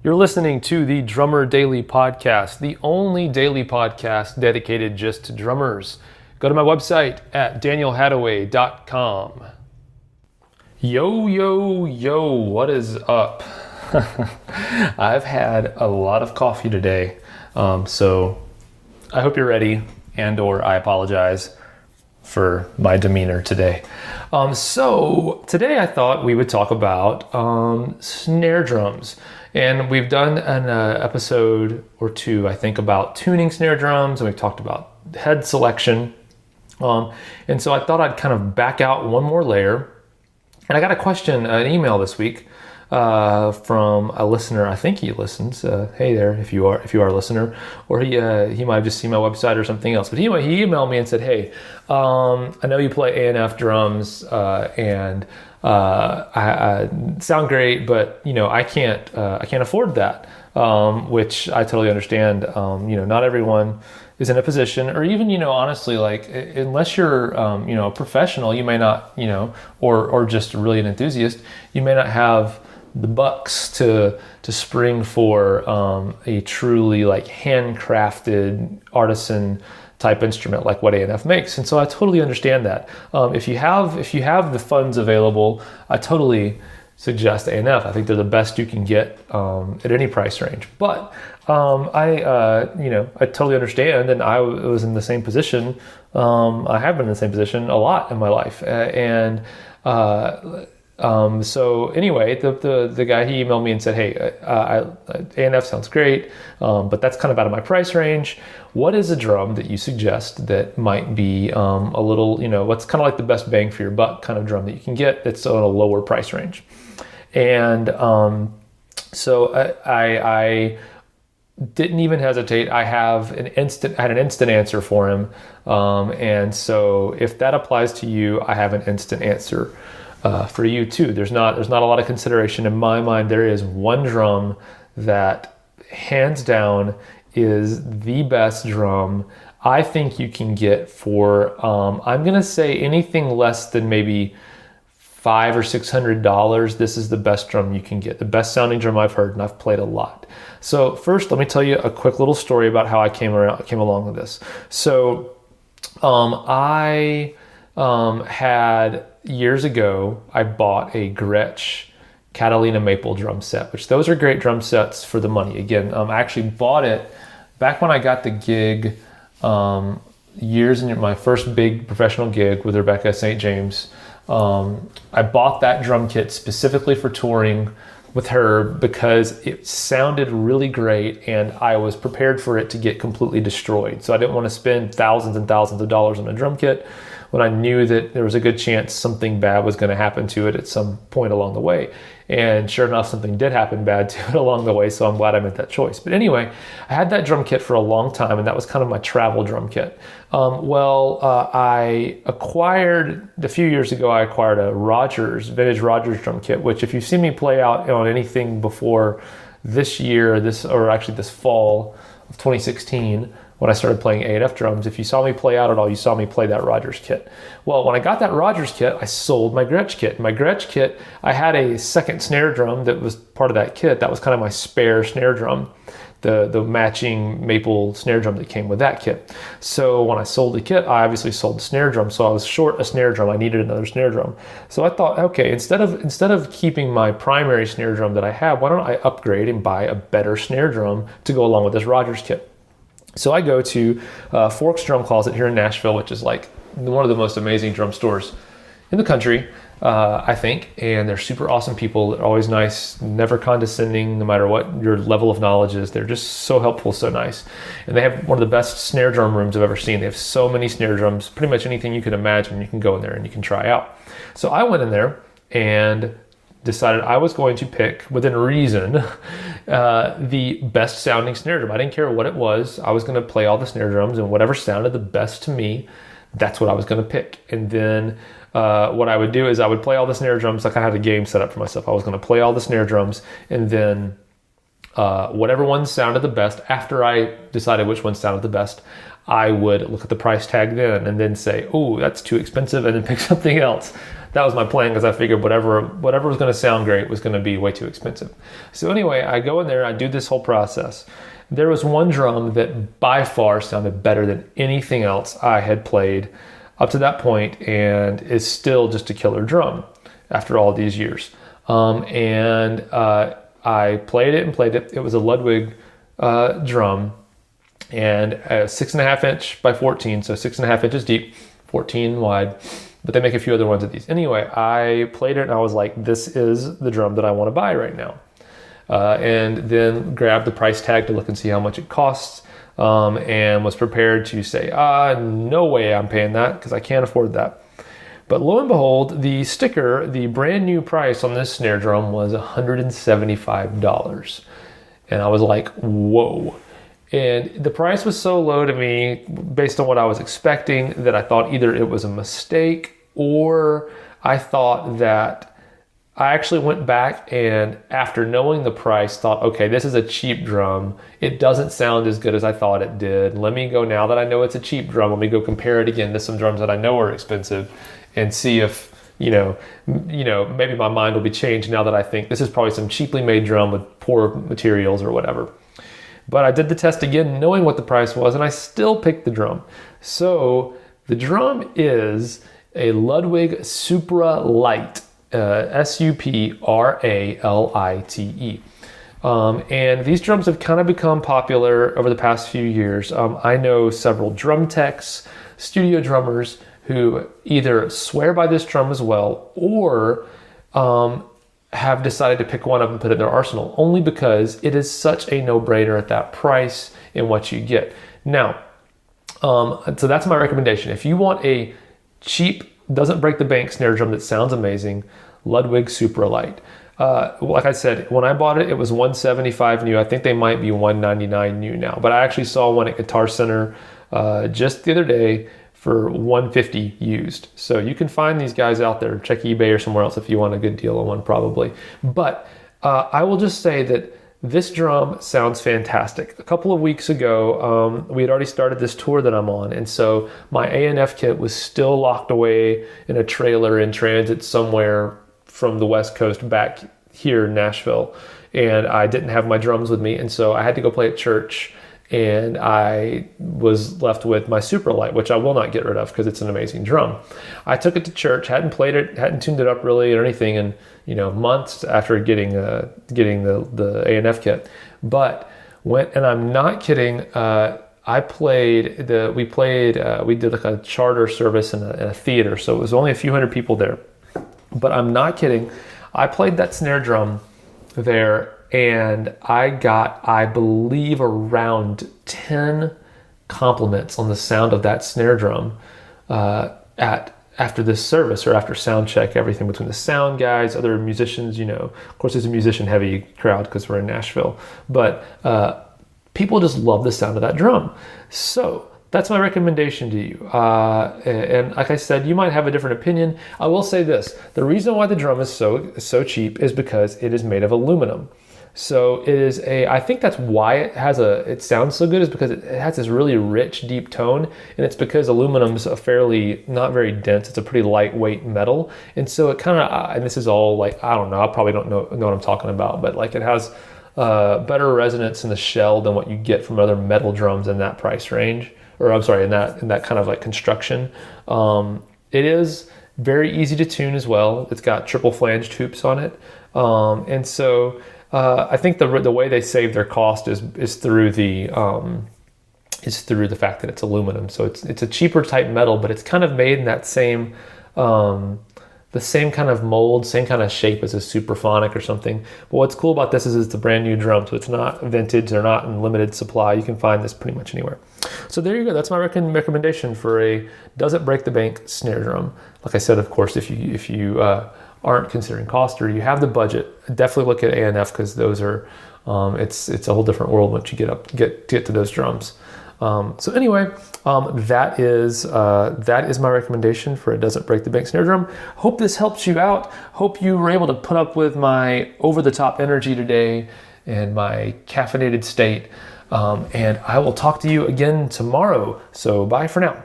You're listening to the Drummer Daily Podcast, the only daily podcast dedicated just to drummers. Go to my website at danielhadaway.com. Yo, what is up? I've had a lot of coffee today, so I hope you're ready, and/or I apologize for my demeanor today. So today I thought we would talk about snare drums. And we've done an episode or two, I think, about tuning snare drums, and we've talked about head selection. And so I thought I'd kind of back out one more layer. And I got a question, an email this week from a listener. I think he listens. Hey there, if you are a listener, or he might have just seen my website or something else. But anyway, he emailed me and said, "Hey, I know you play A&F drums, and I sound great, but I can't afford that." Which I totally understand. Not everyone is in a position, or even honestly, like unless you're a professional, you may not or just really an enthusiast, you may not have the bucks to spring for a truly like handcrafted artisan type instrument like what A&F makes. And so I totally understand that. If you have the funds available, I totally suggest A&F. I think they're the best you can get at any price range. But I totally understand, and I was in the same position. I have been in the same position a lot in my life, so anyway, the guy, he emailed me and said, "Hey, A&F sounds great, but that's kind of out of my price range. What is a drum that you suggest that might be a little, what's kind of like the best bang for your buck kind of drum that you can get that's on a lower price range?" And so I didn't even hesitate. I had an instant answer for him, and so if that applies to you, I have an instant answer for you too. There's not a lot of consideration in my mind. There is one drum that hands down is the best drum I think you can get for I'm gonna say anything less than maybe $500 or $600. This is the best drum you can get, the best sounding drum I've heard, and I've played a lot. So first, let me tell you a quick little story about how I came along with this. So I had years ago, I bought a Gretsch Catalina Maple drum set, which those are great drum sets for the money. Again, I actually bought it back when I got the gig, years in my first big professional gig with Rebecca St. James. I bought that drum kit specifically for touring with her because it sounded really great, and I was prepared for it to get completely destroyed. So I didn't want to spend thousands and thousands of dollars on a drum kit when I knew that there was a good chance something bad was going to happen to it at some point along the way. And sure enough, something did happen bad to it along the way, so I'm glad I made that choice. But anyway, I had that drum kit for a long time, and that was kind of my travel drum kit. I acquired, a few years ago, I acquired a vintage Rogers drum kit, which if you've seen me play out on anything before this year, this fall of 2016, when I started playing A&F drums, if you saw me play out at all, you saw me play that Rogers kit. Well, when I got that Rogers kit, I sold my Gretsch kit. My Gretsch kit, I had a second snare drum that was part of that kit. That was kind of my spare snare drum, the matching maple snare drum that came with that kit. So when I sold the kit, I obviously sold the snare drum. So I was short a snare drum. I needed another snare drum. So I thought, okay, instead of keeping my primary snare drum that I have, why don't I upgrade and buy a better snare drum to go along with this Rogers kit? So I go to Forks Drum Closet here in Nashville, which is like one of the most amazing drum stores in the country, I think. And they're super awesome people. They're always nice, never condescending, no matter what your level of knowledge is. They're just so helpful, so nice. And they have one of the best snare drum rooms I've ever seen. They have so many snare drums, pretty much anything you can imagine, you can go in there and you can try out. So I went in there and decided I was going to pick, within reason, the best sounding snare drum. I didn't care what it was. I was going to play all the snare drums, and whatever sounded the best to me, that's what I was going to pick. And then what I would do is I would play all the snare drums like I had a game set up for myself. I was going to play all the snare drums, and then whatever one sounded the best, after I decided which one sounded the best, I would look at the price tag then and then say, oh, that's too expensive, and then pick something else that was my plan because I figured whatever was going to sound great was going to be way too expensive. So anyway, I go in there, I do this whole process. There was one drum that by far sounded better than anything else I had played up to that point, and is still just a killer drum after all these years. I played it. It was a Ludwig drum, and a 6.5 inch by 14, so 6.5 inches deep, 14 wide. But they make a few other ones of these. Anyway, I played it and I was like, this is the drum that I want to buy right now. And then grabbed the price tag to look and see how much it costs, and was prepared to say, no way I'm paying that because I can't afford that. But lo and behold, the sticker, the brand new price on this snare drum was $175. And I was like, whoa. And the price was so low to me based on what I was expecting that I thought either it was a mistake, or I thought that I actually went back and, after knowing the price, thought, okay, this is a cheap drum. It doesn't sound as good as I thought it did. Let me go, now that I know it's a cheap drum, let me go compare it again to some drums that I know are expensive and see if, maybe my mind will be changed now that I think this is probably some cheaply made drum with poor materials or whatever. But I did the test again, knowing what the price was, and I still picked the drum. So the drum is a Ludwig Supra Lite, Supralite. And these drums have kind of become popular over the past few years. I know several drum techs, studio drummers, who either swear by this drum as well, or have decided to pick one up and put it in their arsenal, only because it is such a no-brainer at that price and what you get. Now, so that's my recommendation. If you want a cheap, doesn't break the bank snare drum that sounds amazing, Ludwig Supra Lite. Like I said, when I bought it, it was $175 new. I think they might be $199 new now, but I actually saw one at Guitar Center just the other day for $150 used. So you can find these guys out there. Check eBay or somewhere else if you want a good deal on one, probably. But I will just say that this drum sounds fantastic. A couple of weeks ago, we had already started this tour that I'm on, and so my A&F kit was still locked away in a trailer in transit somewhere from the West Coast back here in Nashville, and I didn't have my drums with me, and so I had to go play at church, and I was left with my Supra Lite, which I will not get rid of because it's an amazing drum. I took it to church, hadn't played it, hadn't tuned it up really or anything in months after getting the A&F kit, but went, and I'm not kidding. We did like a charter service in a theater, so it was only a few hundred people there, but I'm not kidding. I played that snare drum there, and I got, I believe, around 10 compliments on the sound of that snare drum after this service, or after sound check, everything between the sound guys, other musicians. Of course, it's a musician heavy crowd because we're in Nashville, but people just love the sound of that drum. So that's my recommendation to you. And like I said, you might have a different opinion. I will say this: the reason why the drum is so cheap is because it is made of aluminum. So it is I think that's why it sounds so good, is because it has this really rich, deep tone, and it's because aluminum's a fairly, not very dense, it's a pretty lightweight metal. And so it kind of, and this is all like, I don't know, I probably don't know what I'm talking about, but like it has better resonance in the shell than what you get from other metal drums in that price range, or I'm sorry, in that kind of like construction. It is very easy to tune as well. It's got triple flanged hoops on it. And so I think the way they save their cost is through the fact that it's aluminum. So it's a cheaper type metal, but it's kind of made in that same the same kind of mold, same kind of shape as a Supraphonic or something. But what's cool about this is it's a brand new drum, so it's not vintage, they're not in limited supply. You can find this pretty much anywhere. So there you go. That's my recommendation for a doesn't break the bank snare drum. Like I said, of course, if you aren't considering cost, or you have the budget, definitely look at A&F, because those are it's a whole different world once you get to those drums. So anyway, that is my recommendation for a doesn't break the bank snare drum. Hope this helps you out. Hope you were able to put up with my over-the-top energy today and my caffeinated state. And I will talk to you again tomorrow. So bye for now.